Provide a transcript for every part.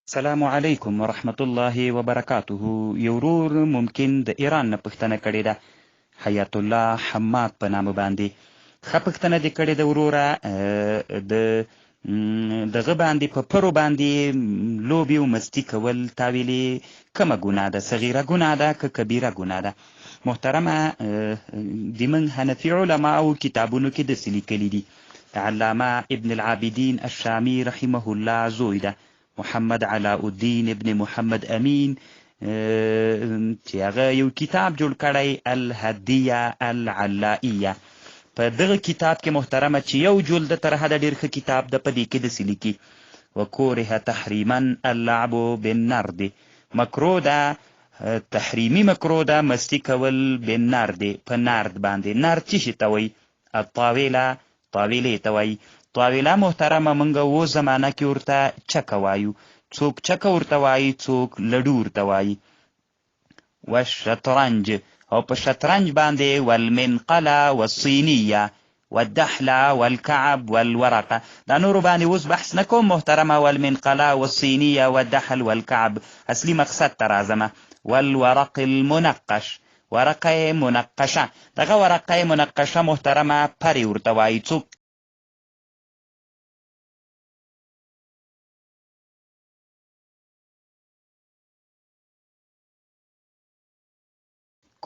السلام علیکم ورحمت الله وبرکاته. یو ورور ممکن د ایران نه پوښتنه کړې ده، حیات الله حماد په نامه باندې. ښه پوښتنه دې کړې ده وروره. دغه باندې په پرو باندې لوبې او مستي کول تا ویلې کومه ګناه ده؟ صغیره ګناه ده که کبیره ګناه ده؟ محترمه، د موږ حنفي علماو کتابونو کې داسې لیکلي دي. علامه ابن العابدین الشامی رحمه الله زوی ده، محمد علاء الدین ابن محمد امین، چې هغه یو کتاب جوړ کړی الهدیه العلائیه. په دغه کتاب کې محترمه چې یو جلد تر حده ډېر ښه کتاب ده، په دې کې داسې لیکي: وکوره تحریما اللعب بالنرد. مکروه ده، تحریمي مکروه ده مستی کول بالنرد، په نرد باندې. نرد څه شي ته وایي؟ الطاوله، طاولې ته وایي. طاوله محترمه موږ اوس زمانه کې ورته چکه وایو. څوک چکه ورته وایي، څوک لډو ورته وایي. والشطرنج، او په شطرنج باندې والمنقله والصینیه والدحله والکعب والورقه. دا نورو باندې اوس بحث نه کوم محترمه. والمنقله والصینیه والدحل والکعب، اصلي مقصد ته راځمه. والورق المنقش، ورقه منقشه. دغه ورقه منقشه محترمه پرې ورته وایي. څوک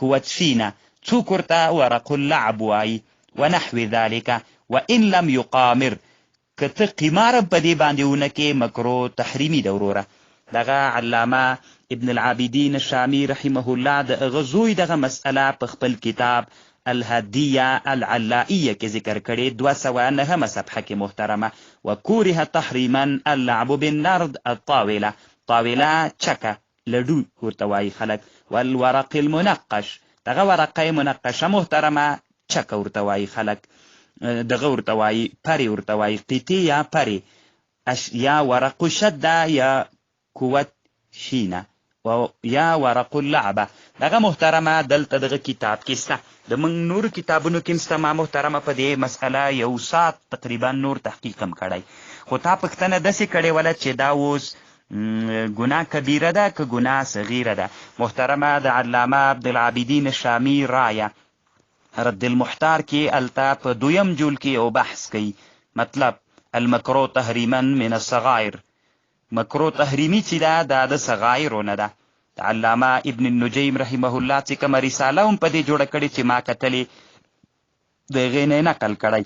کوتشینه، څوک ورته ورق اللعب وایي. ونحو ذلك وان لم يقامر، که ته قمار په دې باندې ونه کې مکروه تحریمي ده وروره. دغه علامه ابن العابدین الشامی رحمه الله د هغه زوی دغه مسئله په خپل کتاب الهدیه العلائیه کې ذکر کړې، 209 صفحه کې محترمه. وکوره تحریما اللعب بالنرد الطاوله، طاوله چکه لډو ورته وایي خلک. والورق المنقش، دغه ورقه منقشه محترمه چکه ورته وایي خلک. دغه ورته وایي پرې ورته وایي، قیتې یا پرې، یا ورق شده یا قوت شینه یا ورق اللعبه. دغه محترمه دلته دغه کتاب کې شته. د موږ نور کتابونو کې شته. ما محترمه په دې مسئله 1 ساعت تقریبا نور تحقیق هم کړی، خو تا پوښتنه داسې کړې وله چې دا اوس ګناه کبیره ده که ګناه صغیره ده. محترمه د علامه عبدالعابدین الشامی رایه رد المحتار کې الته په 2م جول کې یو بحث کوي. مطلب المکروه تحریما من الصغائر، مکروه تحریمي چې ده دا د صغایرو نه ده. علامه ابن النجیم رحمه الله چې کومه رساله هم په دې جوړه کړې چې ما کتلې، د هغې نه نقل کړی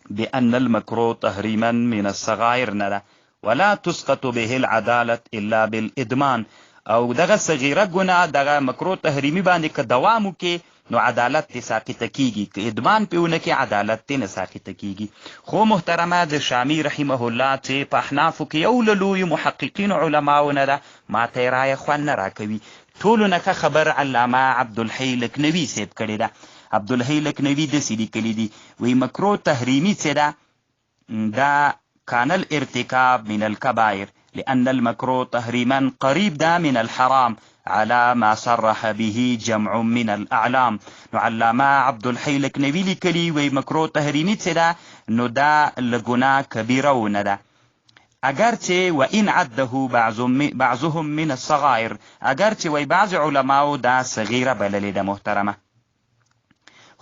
بأن المکروه تحریما من الصغائر نه ده. ولا تسقط به العدالة الا بالادمان. او دغه صغیره ګناه دغه مکروه تحریمي باندې که دوام وکړي نو عدالت تی ساقطه کیږي، که ادمان پیونه کې عدالت تی نه ساقطه کیږي. خو محترمه د شامی رحمه الله چې په احنافو کې یو له لویو محققین علماو نه ده، ما ته یې رایه خوند نه راکوي. ټولو نه ښه خبر علامه عبدالحی لکنوي صاحب کړې ده. عبدالحی لکنوي داسې لیکلي دي، وایي مکروه تحریمي چې ده دا كان الارتكاب من الكبائر لأن المكروه تحريما قريب ده من الحرام على ما صرح به جمع من الأعلام. نو علامه عبدالحی لکنوي لیکلي وی مکروه تحریمي چې ده نو دا لګناه کبیره ونه ده، اگرچه و این عده بعضهم من الصغائر، اگرچه وی بعض علماو دا صغیره بللی ده محترمه.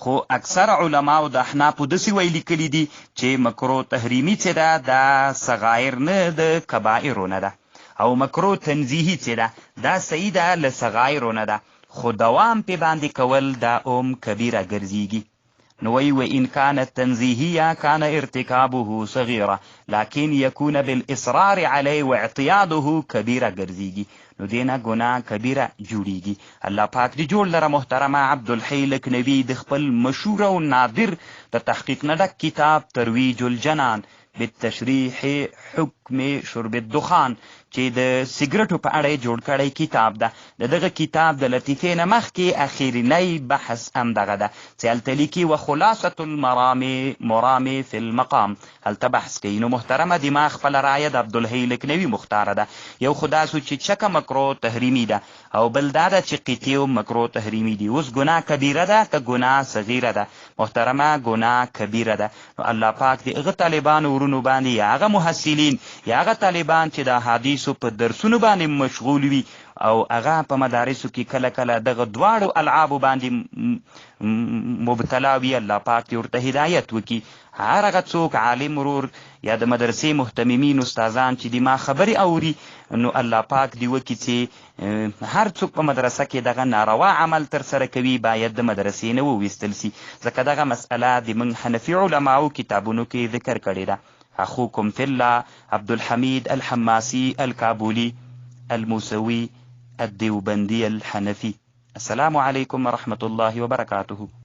خو اکثر علماو د احنافو داسې ویلي کړي دي چې مکروه تحریمي چې ده دا صغایر نه د کبائرو نه ده، او مکروه تنزیهي چې ده دا صحیح ده له صغایرو نه ده، خو دوام پې باندې کول دا کبیره ګرځېږي. نو وی وإن كانت تنزيهية كان ارتكابه صغيرة لكن يكون بالإصرار عليه واعتياده كبيرة ګرځېږي، نو دینا ګناه کبیره جوړیږي. الله پاک دې جوړ لره محترمه عبدالحی لکنوي د خپل مشهور او نادر د تحقیق نه ډک کتاب ترویج الجنان بالتشریح حکم شرب الدخان چې د سیګریټو په اړه جوړ کړی کتاب ده. دغه کتاب د لطیفې نه مخکې اخرنی بحث هم دغه ده چې هلته لیکي وخلاصة المرام فی المقام، هلته بحث کوي. نو محترمه د ما خپله رایه د عبدالحی لکنوي مختاره ده. یو خو دا سو چې چکه مکروه تحریمي ده، او بل دا ده چې قیتې هم مکروه تحریمي دي. اوس ګناه کبیره ده که ګناه صغیره ده؟ محترمه ګناه کبیره ده. نو الله پاک د هغه طالبانو کورونو باندې یا هغه محصلین یا هغه طالبان چې د احادیثو په درسونو باندې مشغول وي او هغه په مدارسو کې کله کله دغه دواړو العابو باندې مبتلا وي، الله پاک دې ورته هدایت وکړي. هر هغه څوک عالم ورور یا د مدرسې محتممین استادان چې د ما خبرې اوري، نو الله پاک دې وکړي چې هر څوک په مدرسه کې دغه ناروا عمل تر سره کوي باید د مدرسې نه وویستل سي، ځکه دغه مسئله د موږ حنفي علماو کتابونو کې ذکر کړې ده. اخوکم فی الله عبدالحمید الحماسی الکابولی الموسوی الدیوبندی الحنفی. السلام علیکم ورحمة الله وبرکاته.